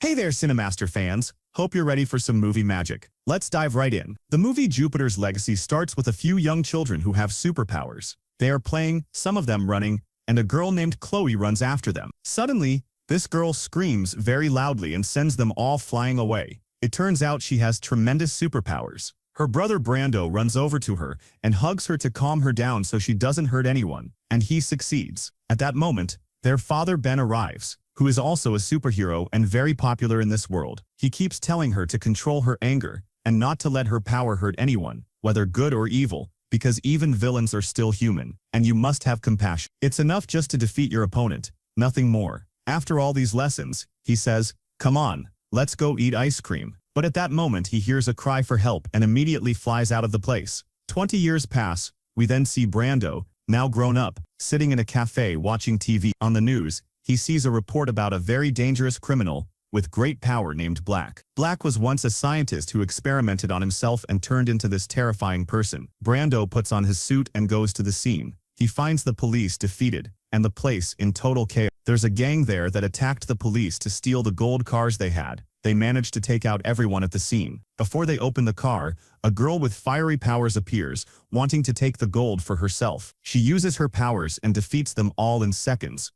Hey there, CINEMASTER fans. Hope you're ready for some movie magic. Let's dive right in. The movie Jupiter's Legacy starts with a few young children who have superpowers. They are playing, some of them running, and a girl named Chloe runs after them. Suddenly, this girl screams very loudly and sends them all flying away. It turns out she has tremendous superpowers. Her brother Brando runs over to her and hugs her to calm her down so she doesn't hurt anyone, and he succeeds. At that moment, their father Ben arrives, who is also a superhero and very popular in this world. He keeps telling her to control her anger and not to let her power hurt anyone, whether good or evil, because even villains are still human, and you must have compassion. It's enough just to defeat your opponent, nothing more. After all these lessons, he says, "Come on, let's go eat ice cream." But at that moment he hears a cry for help and immediately flies out of the place. 20 years pass. We then see Brando, now grown up, sitting in a cafe watching TV. On the news, he sees a report about a very dangerous criminal with great power named Black. Black was once a scientist who experimented on himself and turned into this terrifying person. Brando puts on his suit and goes to the scene. He finds the police defeated and the place in total chaos. There's a gang there that attacked the police to steal the gold cars they had. They managed to take out everyone at the scene. Before they open the car, a girl with fiery powers appears, wanting to take the gold for herself. She uses her powers and defeats them all in seconds.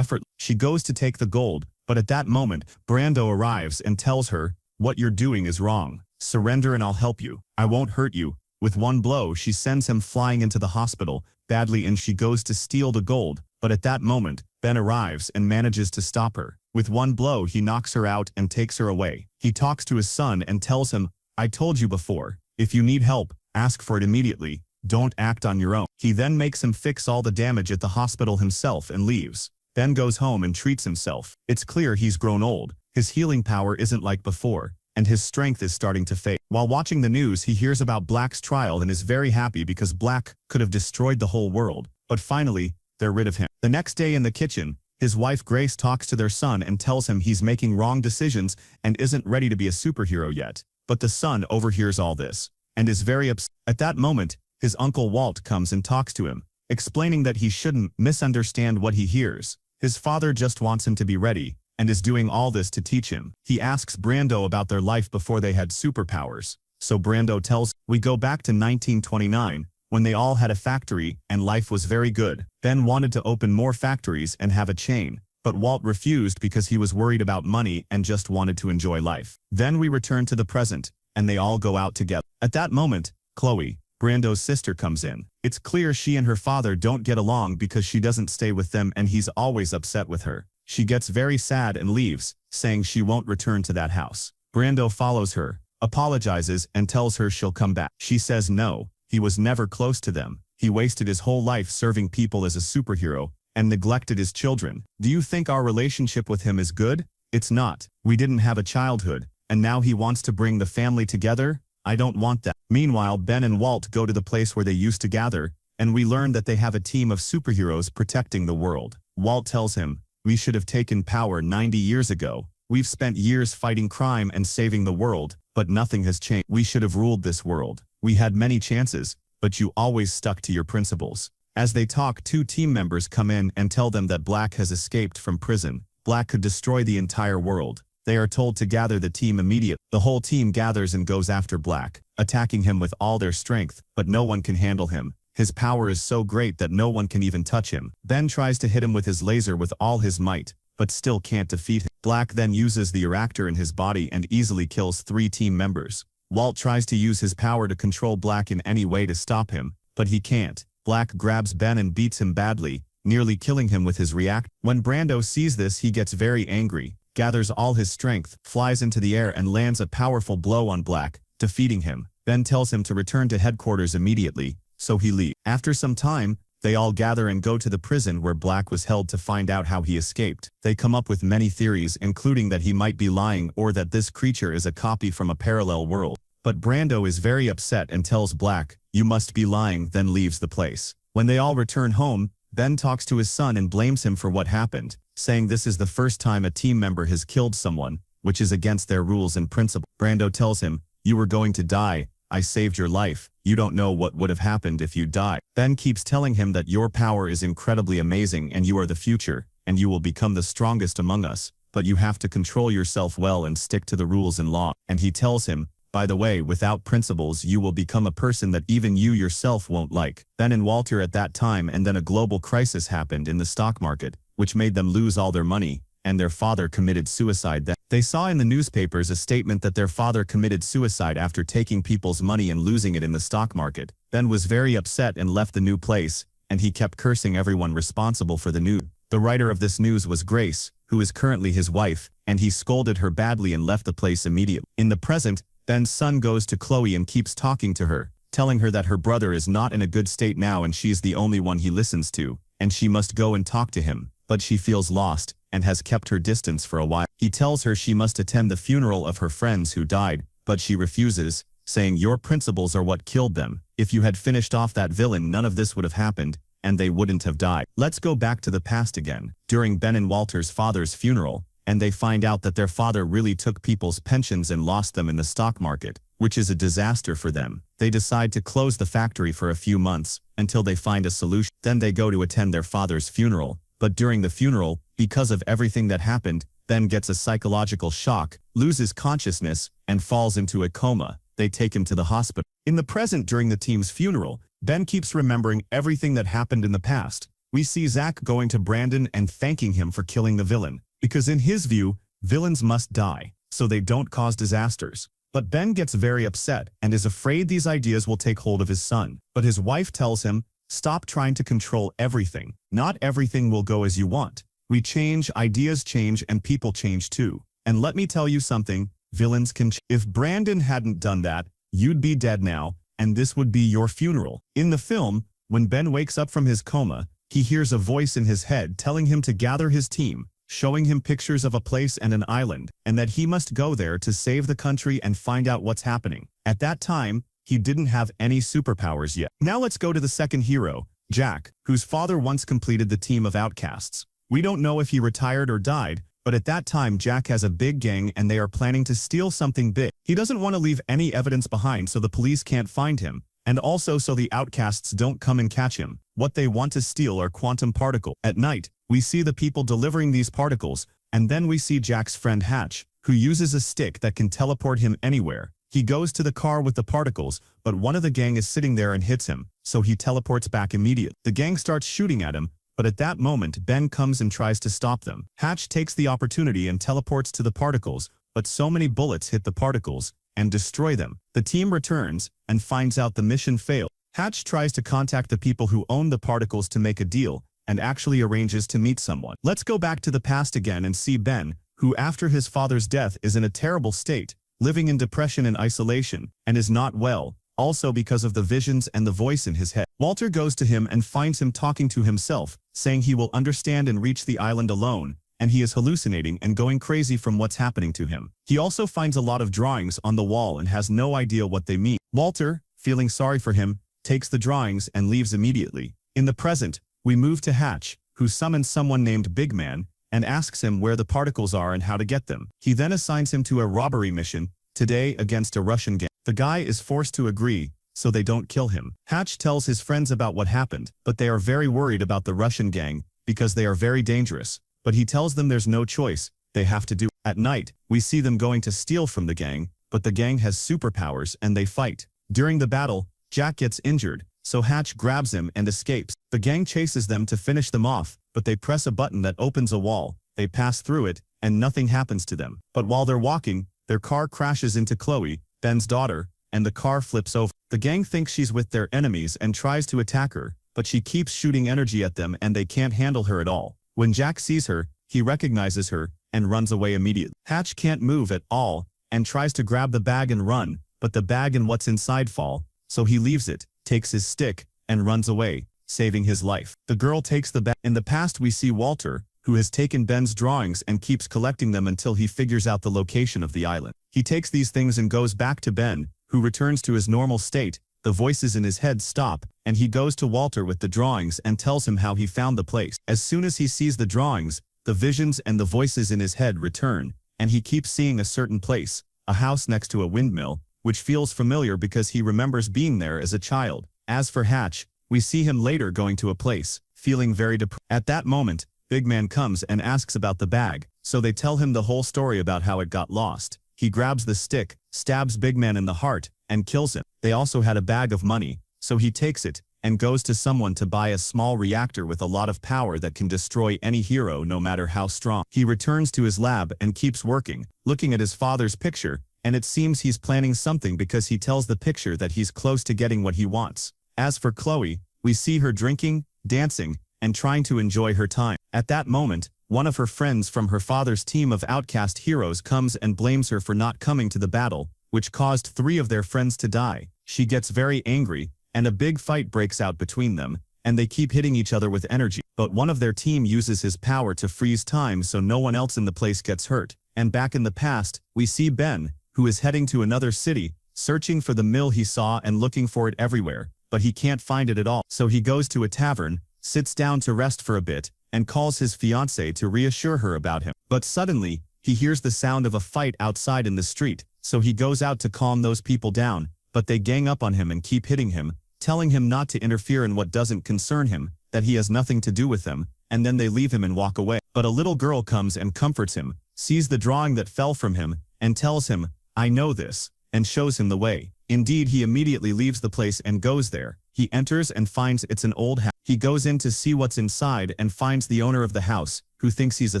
She goes to take the gold, but at that moment, Brando arrives and tells her, "What you're doing is wrong. Surrender and I'll help you. I won't hurt you." With one blow, she sends him flying into the hospital, badly, and she goes to steal the gold, but at that moment, Ben arrives and manages to stop her. With one blow, he knocks her out and takes her away. He talks to his son and tells him, "I told you before, if you need help, ask for it immediately. Don't act on your own." He then makes him fix all the damage at the hospital himself and leaves. Ben goes home and treats himself. It's clear he's grown old. His healing power isn't like before, and his strength is starting to fade. While watching the news, he hears about Black's trial and is very happy because Black could have destroyed the whole world, but finally, they're rid of him. The next day in the kitchen, his wife Grace talks to their son and tells him he's making wrong decisions and isn't ready to be a superhero yet. But the son overhears all this and is very upset. At that moment, his uncle Walt comes and talks to him, explaining that he shouldn't misunderstand what he hears. His father just wants him to be ready, and is doing all this to teach him. He asks Brando about their life before they had superpowers. So Brando tells, "We go back to 1929, when they all had a factory, and life was very good. Ben wanted to open more factories and have a chain, but Walt refused because he was worried about money and just wanted to enjoy life. Then we return to the present, and they all go out together." At that moment, Chloe, Brando's sister, comes in. It's clear she and her father don't get along because she doesn't stay with them and he's always upset with her. She gets very sad and leaves, saying she won't return to that house. Brando follows her, apologizes, and tells her she'll come back. She says no, he was never close to them. He wasted his whole life serving people as a superhero and neglected his children. Do you think our relationship with him is good? It's not. We didn't have a childhood, and now he wants to bring the family together? I don't want that. Meanwhile, Ben and Walt go to the place where they used to gather, and we learn that they have a team of superheroes protecting the world. Walt tells him, "We should have taken power 90 years ago. We've spent years fighting crime and saving the world, but nothing has changed. We should have ruled this world. We had many chances, but you always stuck to your principles." As they talk, two team members come in and tell them that Black has escaped from prison. Black could destroy the entire world. They are told to gather the team immediately. The whole team gathers and goes after Black, attacking him with all their strength, but no one can handle him. His power is so great that no one can even touch him. Ben tries to hit him with his laser with all his might, but still can't defeat him. Black then uses the reactor in his body and easily kills 3 team members. Walt tries to use his power to control Black in any way to stop him, but he can't. Black grabs Ben and beats him badly, nearly killing him with his reactor. When Brando sees this, he gets very angry, gathers all his strength, flies into the air and lands a powerful blow on Black, defeating him. Ben tells him to return to headquarters immediately, so he leaves. After some time, they all gather and go to the prison where Black was held to find out how he escaped. They come up with many theories, including that he might be lying or that this creature is a copy from a parallel world. But Brando is very upset and tells Black, "You must be lying," then leaves the place. When they all return home, Ben talks to his son and blames him for what happened, saying this is the first time a team member has killed someone, which is against their rules and principles. Brando tells him, "You were going to die. I saved your life. You don't know what would have happened if you died." Ben keeps telling him that your power is incredibly amazing and you are the future, and you will become the strongest among us. but you have to control yourself well and stick to the rules and law. And he tells him, by the way, without principles you will become a person that even you yourself won't like. Ben and Walter at that time, and then a global crisis happened in the stock market, which made them lose all their money, and their father committed suicide. They saw in the newspapers a statement that their father committed suicide after taking people's money and losing it in the stock market. Ben was very upset and left the new place, and he kept cursing everyone responsible for the news. The writer of this news was Grace, who is currently his wife, and he scolded her badly and left the place immediately. In the present, Ben's son goes to Chloe and keeps talking to her, telling her that her brother is not in a good state now and she's the only one he listens to, and she must go and talk to him, but she feels lost and has kept her distance for a while. He tells her she must attend the funeral of her friends who died, but she refuses, saying your principles are what killed them. If you had finished off that villain, none of this would have happened, and they wouldn't have died. Let's go back to the past again, during Ben and Walter's father's funeral, and they find out that their father really took people's pensions and lost them in the stock market, which is a disaster for them. They decide to close the factory for a few months, until they find a solution. Then they go to attend their father's funeral, but during the funeral, because of everything that happened, Ben gets a psychological shock, loses consciousness, and falls into a coma. They take him to the hospital. In the present, during the team's funeral, Ben keeps remembering everything that happened in the past. We see Zach going to Brandon and thanking him for killing the villain, because in his view, villains must die, so they don't cause disasters. But Ben gets very upset and is afraid these ideas will take hold of his son. But his wife tells him, stop trying to control everything. Not everything will go as you want. We change, ideas change, and people change too. And let me tell you something, villains can change. If Brandon hadn't done that, you'd be dead now, and this would be your funeral. In the film, when Ben wakes up from his coma, he hears a voice in his head telling him to gather his team, showing him pictures of a place and an island, and that he must go there to save the country and find out what's happening. At that time, he didn't have any superpowers yet. Now let's go to the second hero, Jack, whose father once completed the team of outcasts. We don't know if he retired or died, but at that time Jack has a big gang and they are planning to steal something big. He doesn't want to leave any evidence behind so the police can't find him, and also so the outcasts don't come and catch him. What they want to steal are quantum particles. At night, we see the people delivering these particles, and then we see Jack's friend Hatch, who uses a stick that can teleport him anywhere. He goes to the car with the particles, but one of the gang is sitting there and hits him, so he teleports back immediately. The gang starts shooting at him, but at that moment Ben comes and tries to stop them. Hatch takes the opportunity and teleports to the particles, but so many bullets hit the particles and destroy them. The team returns and finds out the mission failed. Hatch tries to contact the people who own the particles to make a deal, and actually arranges to meet someone. Let's go back to the past again and see Ben, who after his father's death is in a terrible state, living in depression and isolation, and is not well, also because of the visions and the voice in his head. Walter goes to him and finds him talking to himself, saying he will understand and reach the island alone, and he is hallucinating and going crazy from what's happening to him. He also finds a lot of drawings on the wall and has no idea what they mean. Walter, feeling sorry for him, takes the drawings and leaves immediately. In the present, we move to Hatch, who summons someone named Big Man, and asks him where the particles are and how to get them. He then assigns him to a robbery mission, today against a Russian gang. The guy is forced to agree, so they don't kill him. Hatch tells his friends about what happened, but they are very worried about the Russian gang, because they are very dangerous. But he tells them there's no choice, they have to do it. At night, we see them going to steal from the gang, but the gang has superpowers and they fight. During the battle, Jack gets injured, so Hatch grabs him and escapes. The gang chases them to finish them off, but they press a button that opens a wall, they pass through it, and nothing happens to them. But while they're walking, their car crashes into Chloe, Ben's daughter, and the car flips over. The gang thinks she's with their enemies and tries to attack her, but she keeps shooting energy at them and they can't handle her at all. When Jack sees her, he recognizes her and runs away immediately. Hatch can't move at all and tries to grab the bag and run, but the bag and what's inside fall, so he leaves it, takes his stick, and runs away, saving his life. The girl takes the bag. In the past we see Walter, who has taken Ben's drawings and keeps collecting them until he figures out the location of the island. He takes these things and goes back to Ben, who returns to his normal state. The voices in his head stop, and he goes to Walter with the drawings and tells him how he found the place. As soon as he sees the drawings, the visions and the voices in his head return, and he keeps seeing a certain place, a house next to a windmill, which feels familiar because he remembers being there as a child. As for Hatch, we see him later going to a place, feeling very depressed. At that moment, Big Man comes and asks about the bag, so they tell him the whole story about how it got lost. He grabs the stick, stabs Big Man in the heart, and kills him. They also had a bag of money, so he takes it and goes to someone to buy a small reactor with a lot of power that can destroy any hero no matter how strong. He returns to his lab and keeps working, looking at his father's picture, and it seems he's planning something because he tells the picture that he's close to getting what he wants. As for Chloe, we see her drinking, dancing, and trying to enjoy her time. At that moment, one of her friends from her father's team of outcast heroes comes and blames her for not coming to the battle, which caused 3 of their friends to die. She gets very angry, and a big fight breaks out between them, and they keep hitting each other with energy. But one of their team uses his power to freeze time so no one else in the place gets hurt. And back in the past, we see Ben, who is heading to another city, searching for the mill he saw and looking for it everywhere, but he can't find it at all. So he goes to a tavern, sits down to rest for a bit, and calls his fiancée to reassure her about him. But suddenly, he hears the sound of a fight outside in the street, so he goes out to calm those people down, but they gang up on him and keep hitting him, telling him not to interfere in what doesn't concern him, that he has nothing to do with them, and then they leave him and walk away. But a little girl comes and comforts him, sees the drawing that fell from him, and tells him, "I know this," and shows him the way. Indeed, he immediately leaves the place and goes there. He enters and finds it's an old house. He goes in to see what's inside and finds the owner of the house, who thinks he's a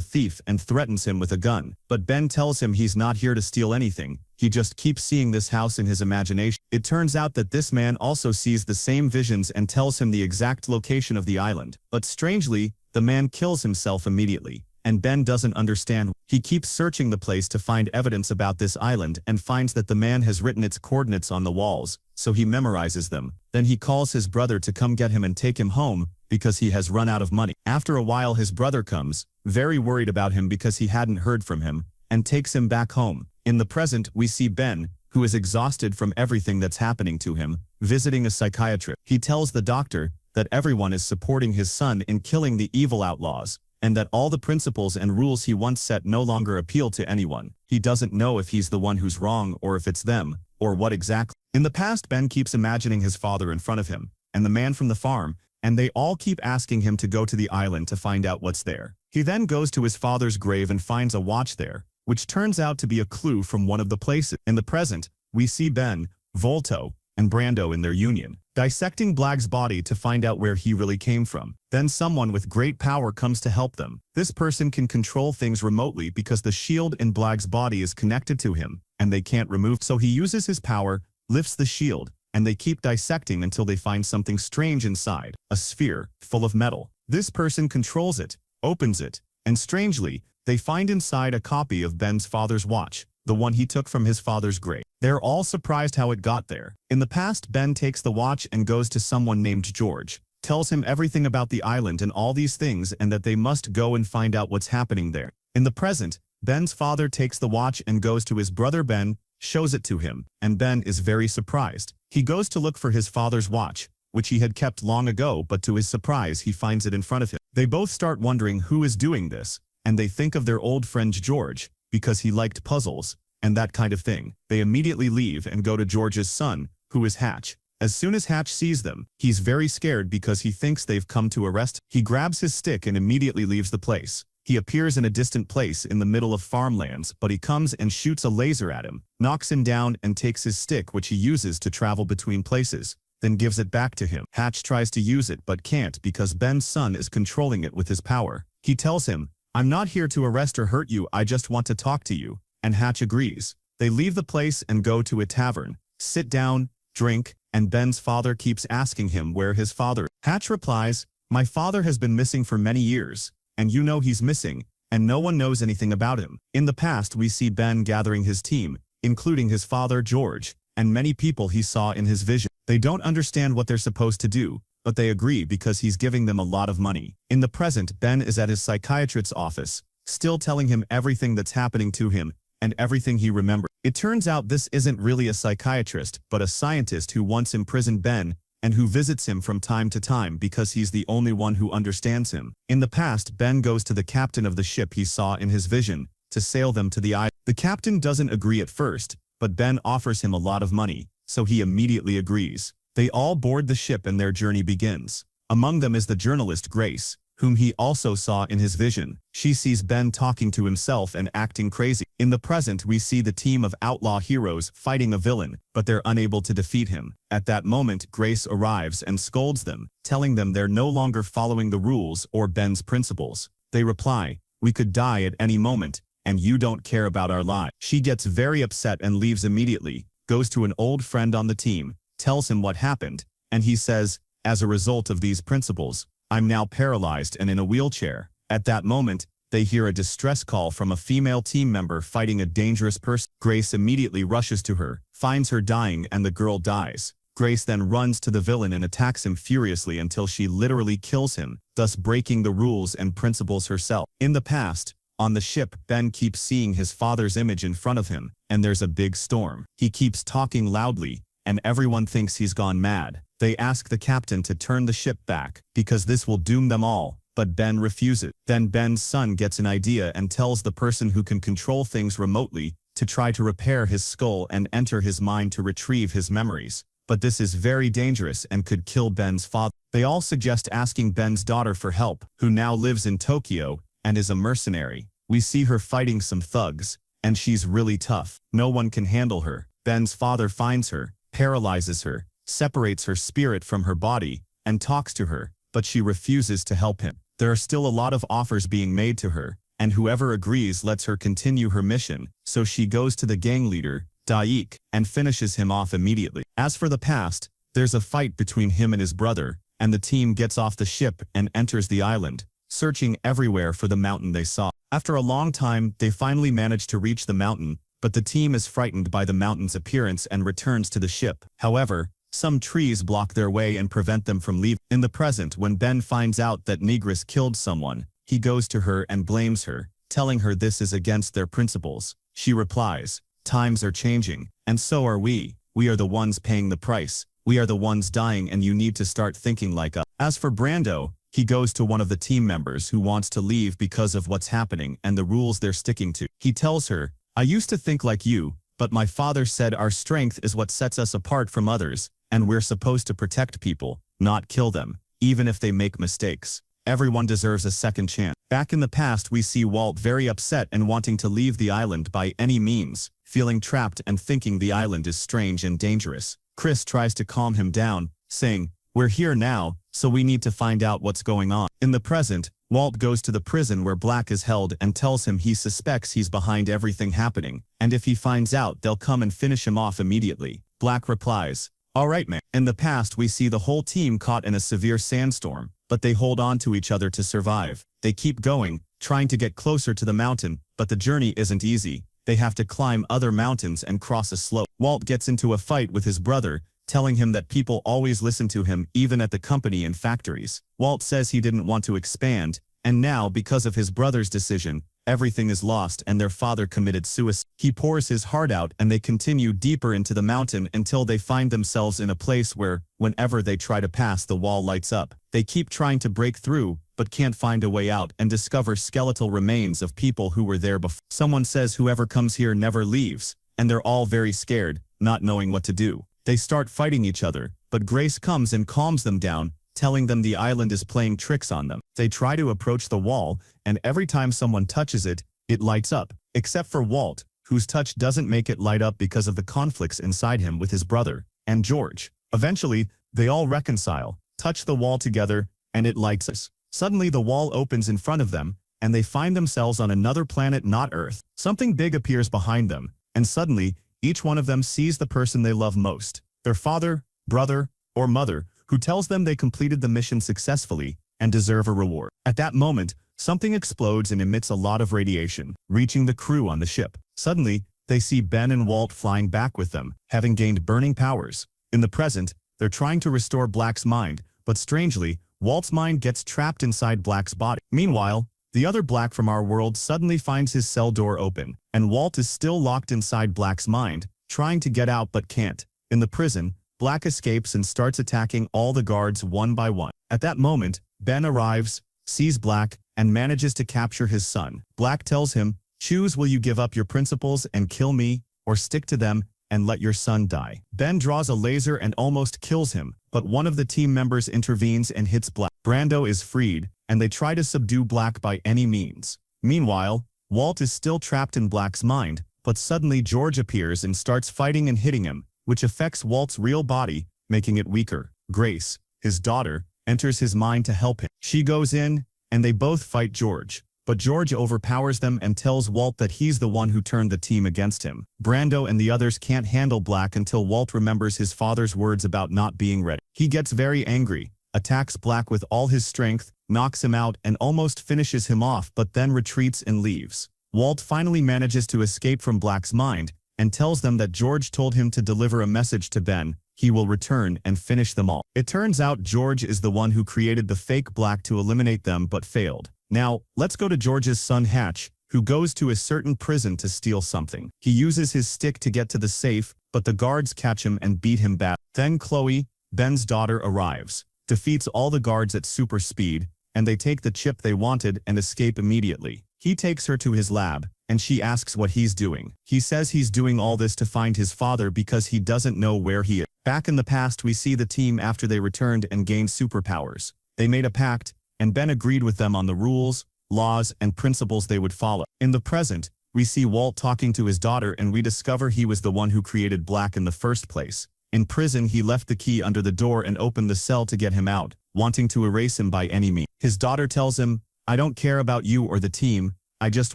thief and threatens him with a gun. But Ben tells him he's not here to steal anything, he just keeps seeing this house in his imagination. It turns out that this man also sees the same visions and tells him the exact location of the island. But strangely, the man kills himself immediately, and Ben doesn't understand. He keeps searching the place to find evidence about this island and finds that the man has written its coordinates on the walls, so he memorizes them. Then he calls his brother to come get him and take him home, because he has run out of money. After a while his brother comes, very worried about him because he hadn't heard from him, and takes him back home. In the present, we see Ben, who is exhausted from everything that's happening to him, visiting a psychiatrist. He tells the doctor that everyone is supporting his son in killing the evil outlaws, and that all the principles and rules he once set no longer appeal to anyone. He doesn't know if he's the one who's wrong or if it's them, or what exactly. In the past, Ben keeps imagining his father in front of him, and the man from the farm, and they all keep asking him to go to the island to find out what's there. He then goes to his father's grave and finds a watch there, which turns out to be a clue from one of the places. In the present, we see Ben, Volto, and Brando in their union, dissecting Blag's body to find out where he really came from. Then someone with great power comes to help them. This person can control things remotely because the shield in Blag's body is connected to him, and they can't remove. So he uses his power, lifts the shield, and they keep dissecting until they find something strange inside, a sphere full of metal. This person controls it, opens it, and strangely, they find inside a copy of Ben's father's watch, the one he took from his father's grave. They're all surprised how it got there. In the past, Ben takes the watch and goes to someone named George, tells him everything about the island and all these things and that they must go and find out what's happening there. In the present, Ben's father takes the watch and goes to his brother Ben, shows it to him, and Ben is very surprised. He goes to look for his father's watch, which he had kept long ago, but to his surprise he finds it in front of him. They both start wondering who is doing this, and they think of their old friend George, because he liked puzzles, and that kind of thing. They immediately leave and go to George's son, who is Hatch. As soon as Hatch sees them, he's very scared because he thinks they've come to arrest him. He grabs his stick and immediately leaves the place. He appears in a distant place in the middle of farmlands, but he comes and shoots a laser at him, knocks him down and takes his stick, which he uses to travel between places, then gives it back to him. Hatch tries to use it but can't because Ben's son is controlling it with his power. He tells him, "I'm not here to arrest or hurt you, I just want to talk to you," and Hatch agrees. They leave the place and go to a tavern, sit down, drink, and Ben's father keeps asking him where his father is. Hatch replies, "My father has been missing for many years, and you know he's missing, and no one knows anything about him." In the past, we see Ben gathering his team, including his father George, and many people he saw in his vision. They don't understand what they're supposed to do, but they agree because he's giving them a lot of money. In the present, Ben is at his psychiatrist's office, still telling him everything that's happening to him, and everything he remembers. It turns out this isn't really a psychiatrist, but a scientist who once imprisoned Ben, and who visits him from time to time because he's the only one who understands him. In the past, Ben goes to the captain of the ship he saw in his vision, to sail them to the island. The captain doesn't agree at first, but Ben offers him a lot of money, so he immediately agrees. They all board the ship and their journey begins. Among them is the journalist Grace, whom he also saw in his vision. She sees Ben talking to himself and acting crazy. In the present, we see the team of outlaw heroes fighting a villain, but they're unable to defeat him. At that moment, Grace arrives and scolds them, telling them they're no longer following the rules or Ben's principles. They reply, "We could die at any moment, and you don't care about our lives." She gets very upset and leaves immediately, goes to an old friend on the team, tells him what happened, and he says, "As a result of these principles, I'm now paralyzed and in a wheelchair." At that moment, they hear a distress call from a female team member fighting a dangerous person. Grace immediately rushes to her, finds her dying, and the girl dies. Grace then runs to the villain and attacks him furiously until she literally kills him, thus breaking the rules and principles herself. In the past, on the ship, Ben keeps seeing his father's image in front of him, and there's a big storm. He keeps talking loudly, and everyone thinks he's gone mad. They ask the captain to turn the ship back, because this will doom them all, but Ben refuses. Then Ben's son gets an idea and tells the person who can control things remotely to try to repair his skull and enter his mind to retrieve his memories. But this is very dangerous and could kill Ben's father. They all suggest asking Ben's daughter for help, who now lives in Tokyo and is a mercenary. We see her fighting some thugs, and she's really tough. No one can handle her. Ben's father finds her, paralyzes her, separates her spirit from her body, and talks to her, but she refuses to help him. There are still a lot of offers being made to her, and whoever agrees lets her continue her mission, so she goes to the gang leader, Daqaiq, and finishes him off immediately. As for the past, there's a fight between him and his brother, and the team gets off the ship and enters the island, searching everywhere for the mountain they saw. After a long time, they finally manage to reach the mountain, but the team is frightened by the mountain's appearance and returns to the ship. However, some trees block their way and prevent them from leaving. In the present, when Ben finds out that Negress killed someone, he goes to her and blames her, telling her this is against their principles. She replies, "Times are changing, and so are we. We are the ones paying the price. We are the ones dying, and you need to start thinking like us." As for Brando, he goes to one of the team members who wants to leave because of what's happening and the rules they're sticking to. He tells her, "I used to think like you, but my father said our strength is what sets us apart from others, and we're supposed to protect people, not kill them, even if they make mistakes. Everyone deserves a second chance." Back in the past, we see Walt very upset and wanting to leave the island by any means, feeling trapped and thinking the island is strange and dangerous. Chris tries to calm him down, saying, "We're here now, so we need to find out what's going on." In the present, Walt goes to the prison where Black is held and tells him he suspects he's behind everything happening, and if he finds out, they'll come and finish him off immediately. Black replies, "All right, man." In the past, we see the whole team caught in a severe sandstorm, but they hold on to each other to survive. They keep going, trying to get closer to the mountain, but the journey isn't easy. They have to climb other mountains and cross a slope. Walt gets into a fight with his brother, telling him that people always listen to him even at the company and factories. Walt says he didn't want to expand, and now, because of his brother's decision, everything is lost and their father committed suicide. He pours his heart out and they continue deeper into the mountain until they find themselves in a place where, whenever they try to pass, the wall lights up. They keep trying to break through, but can't find a way out and discover skeletal remains of people who were there before. Someone says whoever comes here never leaves, and they're all very scared, not knowing what to do. They start fighting each other, but Grace comes and calms them down, telling them the island is playing tricks on them. They try to approach the wall, and every time someone touches it, it lights up, except for Walt, whose touch doesn't make it light up because of the conflicts inside him with his brother and George. Eventually, they all reconcile, touch the wall together, and it lights us. Suddenly the wall opens in front of them, and they find themselves on another planet, not Earth. Something big appears behind them, and suddenly, each one of them sees the person they love most, their father, brother, or mother, who tells them they completed the mission successfully and deserve a reward. At that moment, something explodes and emits a lot of radiation, reaching the crew on the ship. Suddenly, they see Ben and Walt flying back with them, having gained burning powers. In the present, they're trying to restore Black's mind, but strangely, Walt's mind gets trapped inside Black's body. Meanwhile, the other Black from our world suddenly finds his cell door open, and Walt is still locked inside Black's mind, trying to get out but can't. In the prison, Black escapes and starts attacking all the guards one by one. At that moment, Ben arrives, sees Black, and manages to capture his son. Black tells him, "Choose, will you give up your principles and kill me, or stick to them and let your son die?" Ben draws a laser and almost kills him, but one of the team members intervenes and hits Black. Brando is freed, and they try to subdue Black by any means. Meanwhile, Walt is still trapped in Black's mind, but suddenly George appears and starts fighting and hitting him, which affects Walt's real body, making it weaker. Grace, his daughter, enters his mind to help him. She goes in, and they both fight George. But George overpowers them and tells Walt that he's the one who turned the team against him. Brando and the others can't handle Black until Walt remembers his father's words about not being ready. He gets very angry, attacks Black with all his strength, knocks him out and almost finishes him off, but then retreats and leaves. Walt finally manages to escape from Black's mind and tells them that George told him to deliver a message to Ben. He will return and finish them all. It turns out George is the one who created the fake Black to eliminate them but failed. Now, let's go to George's son Hatch, who goes to a certain prison to steal something. He uses his stick to get to the safe, but the guards catch him and beat him bad. Then Chloe, Ben's daughter, arrives, defeats all the guards at super speed, and they take the chip they wanted and escape immediately. He takes her to his lab, and she asks what he's doing. He says he's doing all this to find his father because he doesn't know where he is. Back in the past, we see the team after they returned and gained superpowers. They made a pact, and Ben agreed with them on the rules, laws, and principles they would follow. In the present, we see Walt talking to his daughter and we discover he was the one who created Black in the first place. In prison, he left the key under the door and opened the cell to get him out, wanting to erase him by any means. His daughter tells him, "I don't care about you or the team, I just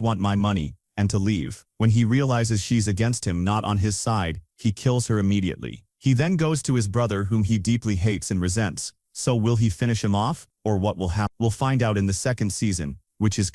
want my money," and to leave. When he realizes she's against him, not on his side, he kills her immediately. He then goes to his brother, whom he deeply hates and resents. So will he finish him off, or what will happen? We'll find out in the second season, which is